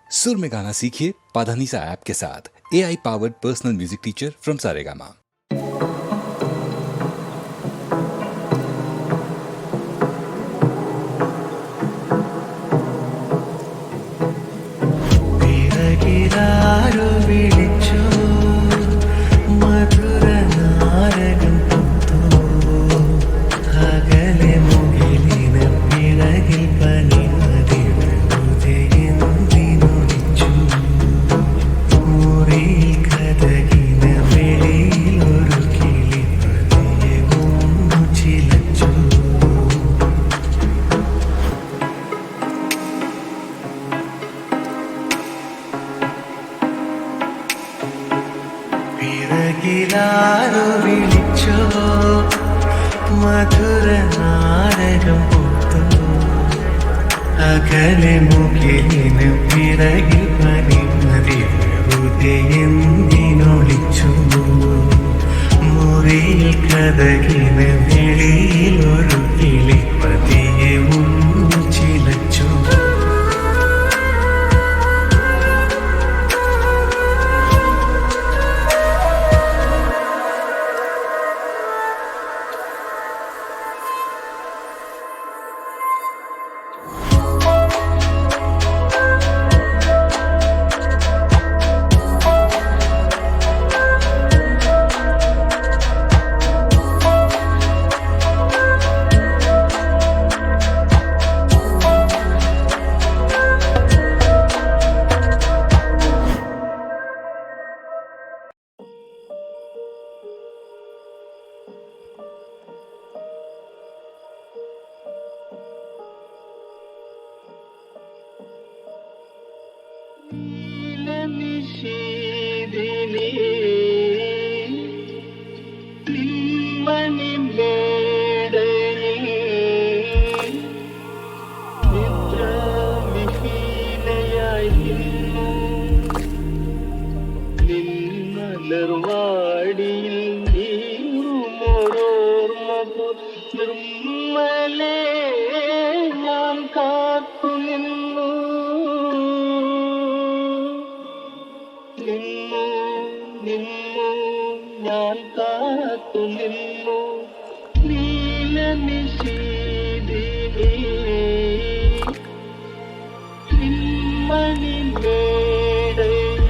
सुर में गाना सीखिए पाधानीसा ऐप के साथ। AI powered personal music teacher from Saregama. പിറകിലാരോ വിളിച്ചോ മധുര നാരകം പൂത്തോ അകലെ മുകിലിന് പിറകിൽ പനിമതി ഹൃദയെന്തിനൊളിച്ചു മുറിയിൽ കഥകിന് വെളിയിൽ ഒരു കിളി പതിയെ ചിലച്ചു നിശീദിനി നിമ്മണി മേടയിൽ നിദ്രാവിഹീനയായി നിന്നു നിന്മലർവാടിയിൽ നീറുമൊരോർമ്മ നിർമ്മലേ ഞാൻ കാത്തു നിന്നു ഞാൻ കാത്തു നിന്നു നീലനിശീദിനി നിമ്മണി മേടയിൽ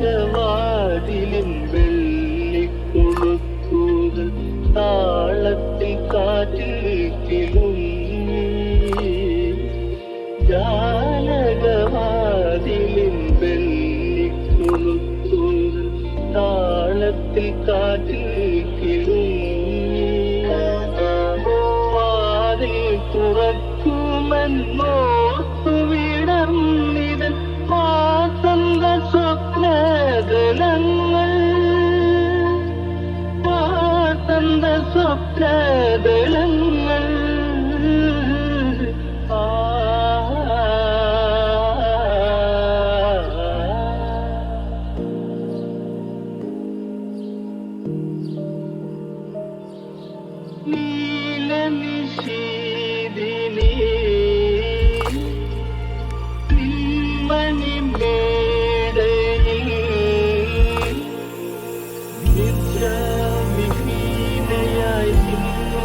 ജാലകവാതിലിൻ വെള്ളിക്കൊളുത്തുകൾ താളത്തിൽ കാറ്റിൽ കിളുങ്ങി ജാലകവാതിലിൻ വെള്ളിക്കൊളുത്തുകൾ താളത്തിൽ കാറ്റിൽ കിളുങ്ങി വാതിൽ തുറക്കുമെന്നോർത്തു വിടർന്നിതൻ വാസന്ത സ്വപ്നദളങ്ങൾ വാസന്ത സ്വപ്നദളങ്ങൾ നീലനിശീദിനി നിമ്മണി മേടയിൽ നിദ്രാവിഹീനയായി നിന്നു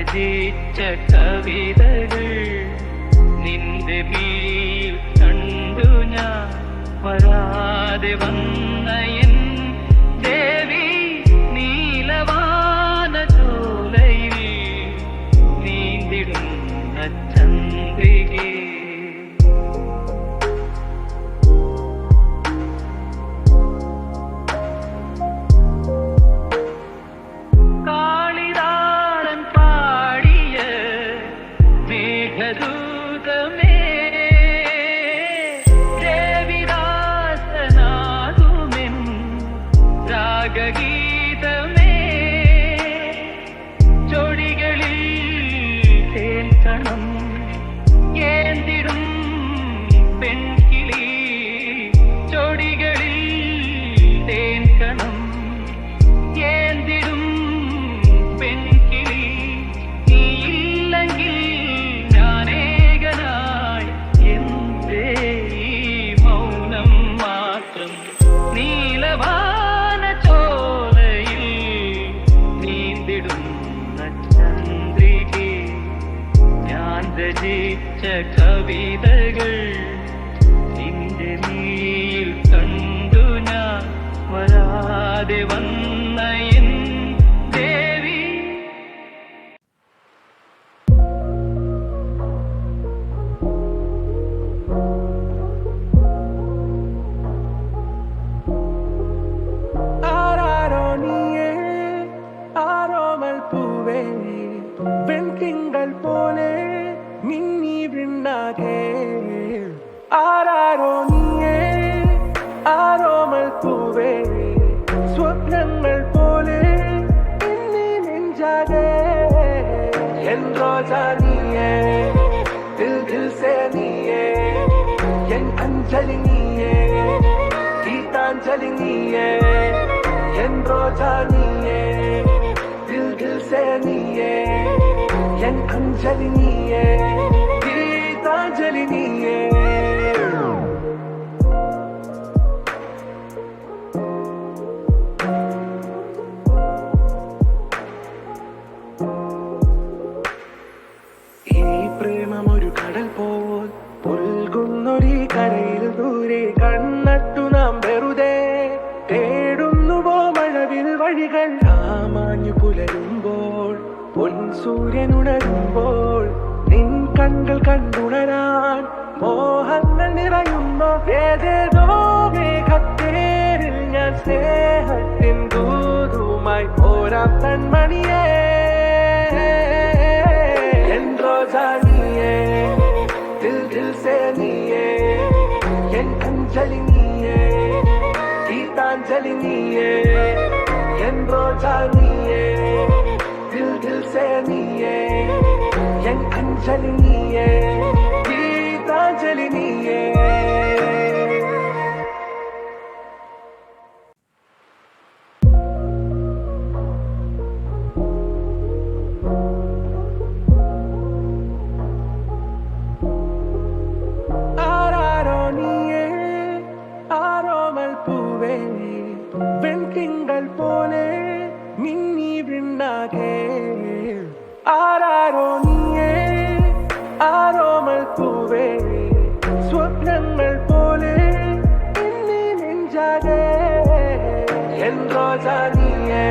രചിച്ച കവിതകൾ നിന്റെ വീൽ കണ്ടു ഞാൻ വരാതെ വന്ന എൻ ദേവി നീലവാന ചോലയിൽ നീന്തിടുന്ന ചന്ദ്രികേ. കാളിദാസൻ പാടിയ മേഘദൂതമേ, ദേവിദാസനാകുമെൻ രാഗഗീതമേ, ചൊടികളിൽ തേൻകണം ഏന്തിടും പെൺകിളി, ചൊടികളിൽ തേൻകണം ഏന്തിടും പെൺകിളി, നീയില്ലെങ്കിൽ ഞാനേകനായി എന്തേ ഈ മൗനം മാത്രം. നീലവാന ചോലയിൽ നീന്തിടുന്ന ചന്ദ്രികേ, ഞാൻ രചിച്ച കവിതകൾ നിന്റെ നീൽ കണ്ടു ഞാൻ വരാതെ വന്ന എൻ ദേവി. ആരാരോ നീയേ ആരോമൽ പൂവേ വെൺതിങ്കൾ പോലെ മിന്നി വിണ്ണാകെ. ആരാരോ നീയേ ആരോമൽ പൂവേ സ്വപ്നങ്ങൾ പോലെ ഇന്നീ നെഞ്ചാകെ. എൻ റോജാ നീയേ ദിൽ ദിൽ സേ നീയേ, എൻ അഞ്ജലി നീയേ ഗീതാഞ്ജലി നീയേ. എൻ റോജാ നീയേ ദിൽ ദിൽ സേ നീയേ, എൻ അഞ്ജലി നീയേ ഗീതാഞ്ജലി നീയേ. ഈ പ്രേമമൊരു കടൽ പോൽ പുൽകുന്നൊരീ കരയിൽ ദൂരെ കണ്ണട്ടു നാം വെറുതെ തേടുന്നുവോ മഴവിൽ വഴികൾ. മാഞ്ഞു പുലരുമ്പോൾ പൊൻസൂര്യനുണരുമ്പോൾ നിൻ കണ്ണുകൾ കണ്ടുണരാൻ മോഹങ്ങൾ നിറയുന്നു. ഏതേതോ മേഘത്തേരിൽ ഞാൻ സ്നേഹത്തിൻ ദൂതുമായി പോരാം കൺമണിയേ. എൻ റോജാ നീയേ ദിൽ ദിൽ സേ നീയേ, എൻ അഞ്ജലി നീയേ ഗീതാഞ്ജലി നീയേ. എൻ റോജാ നീയേ ദിൽ ദിൽ സേ നീയേ, എൻ അഞ്ജലി നീയേ ഗീതാഞ്ജലി നീയേ. ആരാരോ നീയേ ആരോമൽ പൂവേ വെൺതിങ്കൾ പോലെ മിന്നി വിണ്ണാകെ. ആരാരോ നീയേ ആരോമൽ പൂവേ സ്വപ്നങ്ങൾ പോലെ ഇന്നീ നെഞ്ചാകെ. എൻ റോജാ നീയേ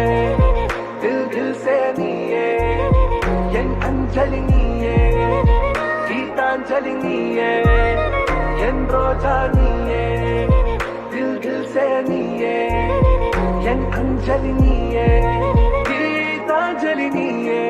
ദിൽ ദിൽ സേ നീയേ, എൻ അഞ്ജലി നീയേ ഗീതാഞ്ജലി നീയേ. എൻ റോജാ നീയേ ദിൽ ദിൽ സേ നീയേ, എൻ അഞ്ജലി നീയേ ഗീതാഞ്ജലി നീയേ.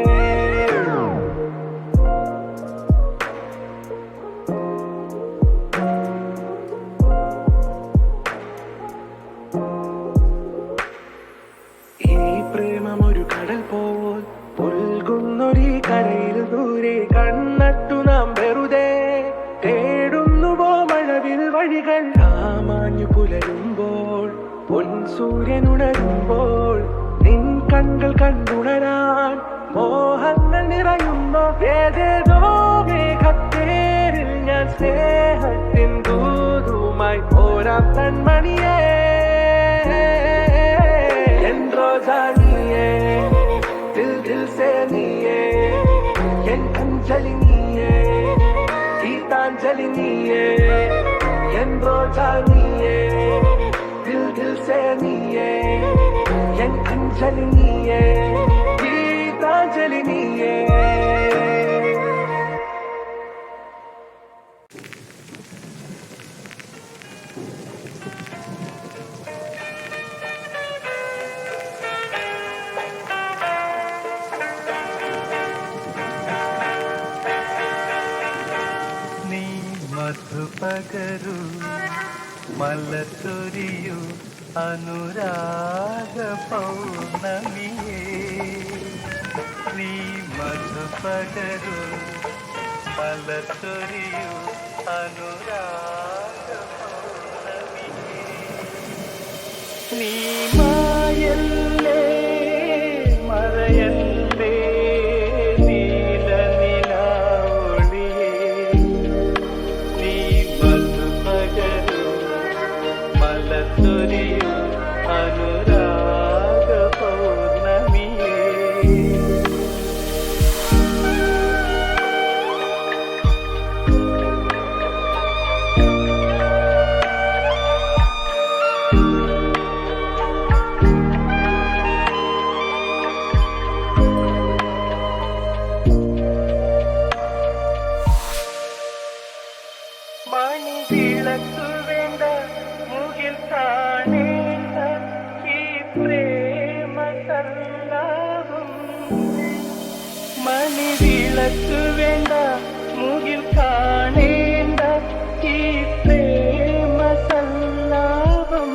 ഈ പ്രേമമൊരു കടൽ പോൽ പുൽകുന്നൊരീ കരയിൽ ദൂരെ കണ്ണട്ടു നാം വെറുതെ തേടുന്നുവോ മഴവിൽ വഴികൾ. മാഞ്ഞു പുലരുമ്പോൾ പൊൻസൂര്യനുണരുമ്പോൾ നിൻ കണ്ണുകൾ കണ്ടുണരാൻ മോഹങ്ങൾ നിറയുന്നു. ഏതേതോ മേഘത്തേരിൽ ഞാൻ സ്നേഹത്തിൻ ദൂതുമായി പോരാം കൺമണിയേ. എൻ റോജാ നീയേ ദിൽ ദിൽ സേ നീയേ, கீதாஞ்சலி நீயே என் ரோஜா நீயே தில் தில் சே நீயே என் அஞ்சலி நீயே கீதாஞ்சலி நீயே മധുപകരു മലച്ചൊരിയു അനുരാഗ പൗർണമിയേ നീ മധുപകരു മലച്ചൊരിയു അനുരാഗ പൗർണമിയേ നീ മായല്ലേ മറയല്ലേ അനുരാഗ പൗർണമിയേ മണി വിളക്കു വേണ്ട മുകിൽ കാണേണ്ട ഈ പ്രേമ സല്ലാപം മണി വിളക്കു വേണ്ട മുകിൽ കാണേണ്ട ഈ പ്രേമ സല്ലാപം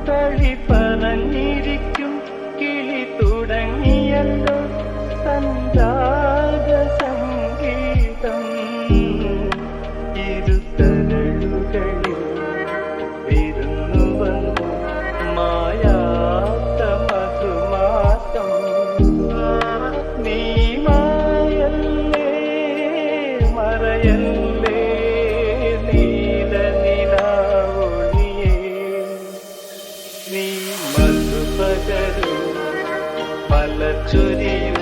തളി പറഞ്ഞിരിക്കും കിളി തുടങ്ങിയല്ലോ സന്താഗ സംഗീതം ഇരുതരളുകളിൽ വിരുന്നു വന്നു മായാത്ത മധുമാസം നീ മായല്ലേ മറയല്ലേ നീല നിലാവൊളിയേ നീ മധുപകരു മലച്ചൊരിയു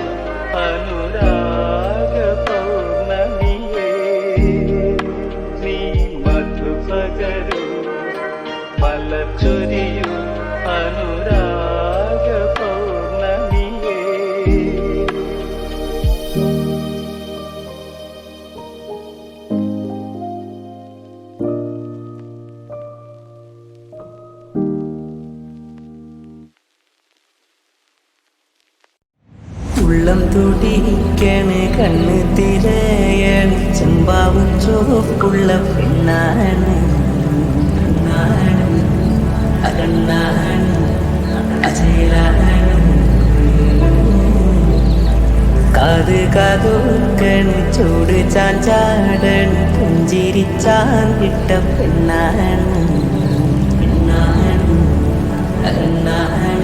അനുരാഗ പൗർണമിയേ നീ മധുപകരു മലച്ചൊരിയു അനുരാഗ പൗർണമിയേ ഉള്ളം തുടിക്കണ് കണ്ണ് തിരയണ് ചെമ്പാവും ചുവപ്പുള്ള പെണ്ണാണ് അകണ്ണാണ് അജയലാണ് കാത് കാതോക്കണ് ചൂട് ചാഞ്ചാടണ് പുഞ്ചിരിച്ചാൻ കിട്ട പെണ്ണാണ് അകണ്ണാണ്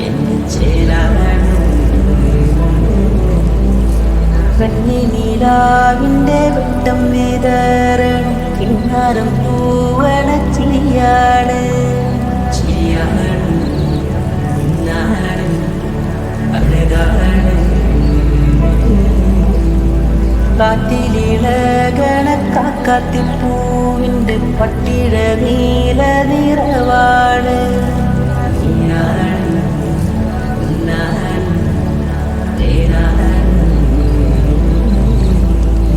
എന്ന് ചേരാണ് കണ്ണിനിലാവിൻ്റെ വെട്ടം വേദാരണം കിന്നാരം പൂവണ ചിരിയാണ് നിന്നാണ് അഴകാണ് കാറ്റിലിളകണ കാക്കാത്തിപ്പൂവിൻ്റെ പട്ടിഴ നീല നിറവാണ്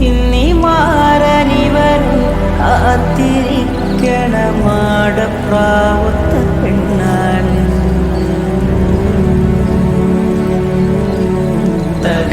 ഇന്നി മാറനിവരും കാത്തിരിക്കണ മാടപ്രാവത്ത പെണ്ണാണ് തക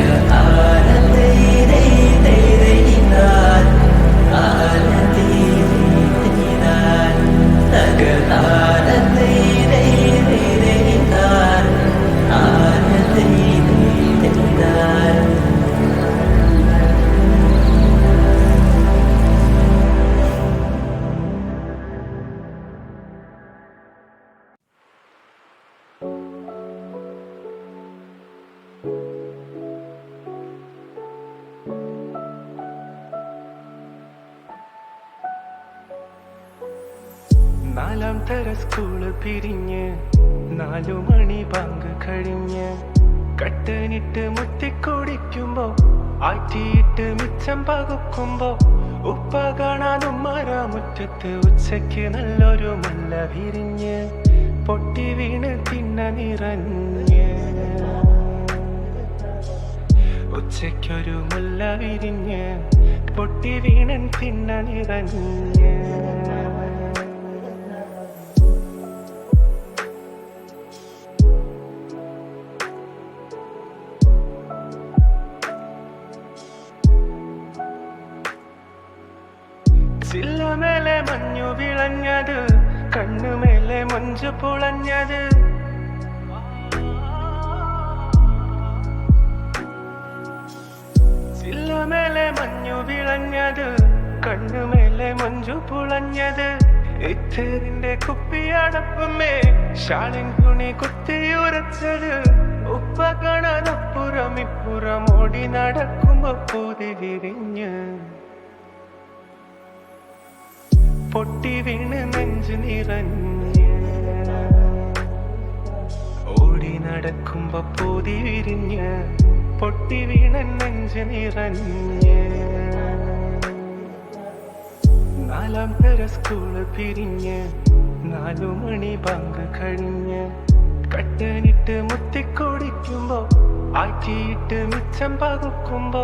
നാലാം തര സ്കൂള് പിരിഞ്ഞ് 4 മണി ബാങ്ക് കഴിഞ്ഞ് കട്ടനിട്ട് മുത്തിക്കുടിക്കുമ്പോ ആറ്റിയിട്ട് മിച്ചം പകുക്കുമ്പോ ഉപ്പ കാണാനും മരമുറ്റത്ത് ഉച്ചയ്ക്ക് നല്ലൊരു മുല്ല വിരിഞ്ഞ് പൊട്ടി വീണ് തിന്ന നിറഞ്ഞ് ഉച്ചയ്ക്കൊരു മുല്ല വിരിഞ്ഞ് പൊട്ടി വീണൻ തിന്ന നിറഞ്ഞ് ചില്ലമേലെ മഞ്ഞു വിളഞ്ഞത് കണ്ണുമേലെ മഞ്ചു പുളഞ്ഞത് ചില്ലമേലെ മഞ്ഞു വിളഞ്ഞത് കണ്ണുമേലെ മഞ്ചു പുളഞ്ഞത് ഇത്തറിന്റെ കുപ്പിയടപ്പമേ ഷാളിൻ തുണി കുത്തിയുരച്ചത് ഉപ്പ കാണാനപ്പുറം ഇപ്പുറം ഓടി നടക്കുമ്പോ പൂതി വിരിഞ്ഞ് പൊട്ടി വീണ് നെഞ്ചു നിറഞ്ഞ് ഓടി നടക്കുമ്പോ പൂതി വിരിഞ്ഞ് പൊട്ടി വീണ നെഞ്ചു നിറഞ്ഞ് 4-ാം തര സ്കൂള് പിരിഞ്ഞ് 4 മണി ബാങ്ക് കഴിഞ്ഞ് കട്ടനിട്ട് മുത്തിക്കൊടിക്കുമ്പോ ആറ്റിയിട്ട് മിച്ചം പകുക്കുമ്പോ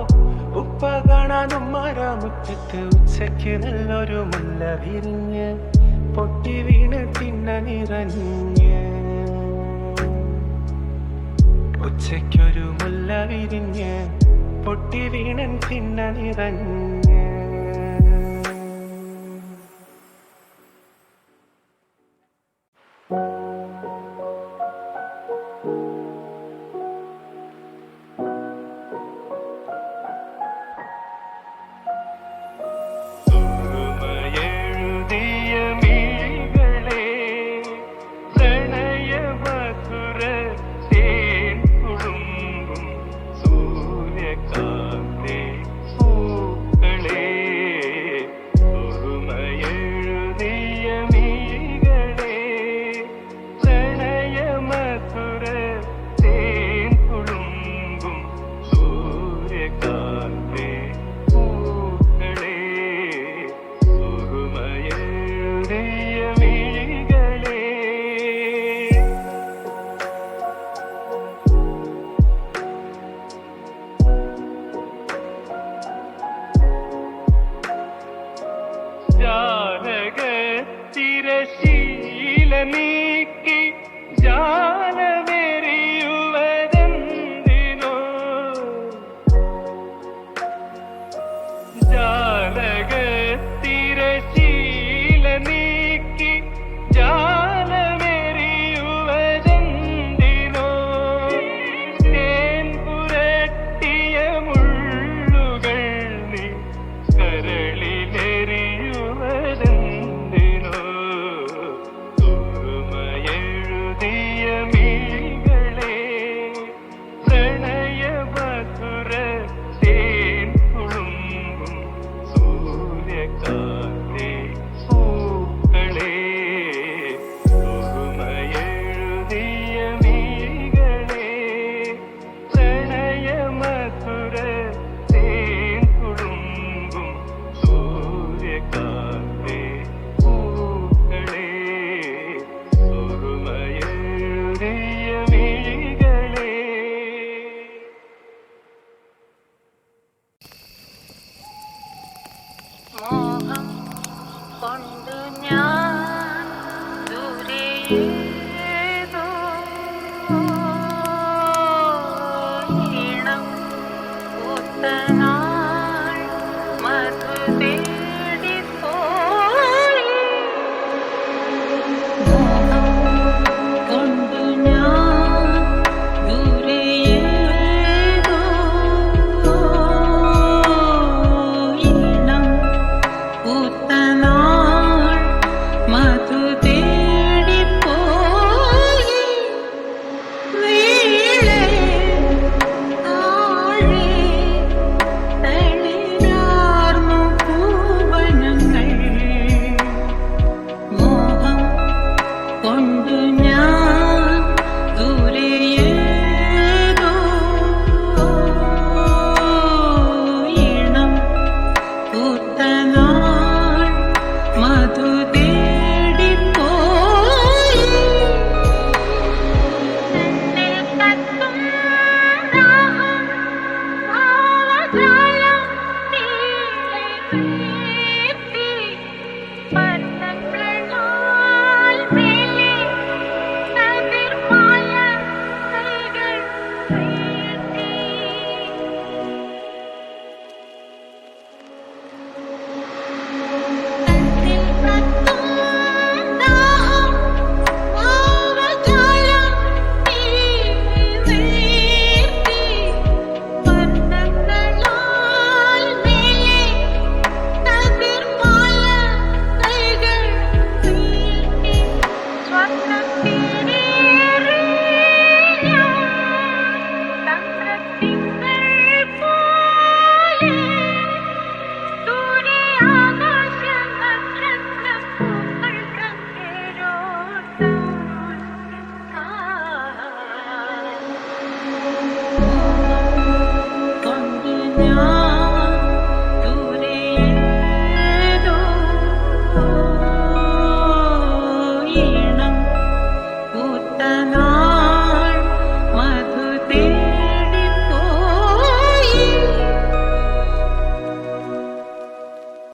ഉപ്പ കാണാനും മരമുറ്റത്ത് ഉച്ചയ്ക്ക് നല്ലൊരു മുല്ല വിരിഞ്ഞ് പൊട്ടി വീണ് തിന്ന നിറഞ്ഞ് ഉച്ചയ്ക്കൊരു മുല്ല വിരിഞ്ഞ് പൊട്ടി വീണൻ തിന്ന നിറഞ്ഞ് നീക്കി ജാലമെറിയുവതെന്തിനോ ജാലകത്തിരശീല നീക്കി ജാലമെറിയുവതെന്തിനോ തേൻ പുരട്ടിയ മുള്ളുകൾ നീ കരളിലെറിയുവതെന്തിനോ മോഹം കൊണ്ടു ഞാൻ ദൂരെയേതോ ഈണം പൂത്തനാൾ മധു തേടിപ്പോയി മോഹം കൊണ്ടു ഞാൻ ദൂരെയേതോ ഈണം പൂത്തനാൾ മധു തേടിപ്പോയി വീളെ താഴെ തളിരാർന്നു പൂവനങ്ങൾ മോഹം കൊണ്ടു ഞാൻ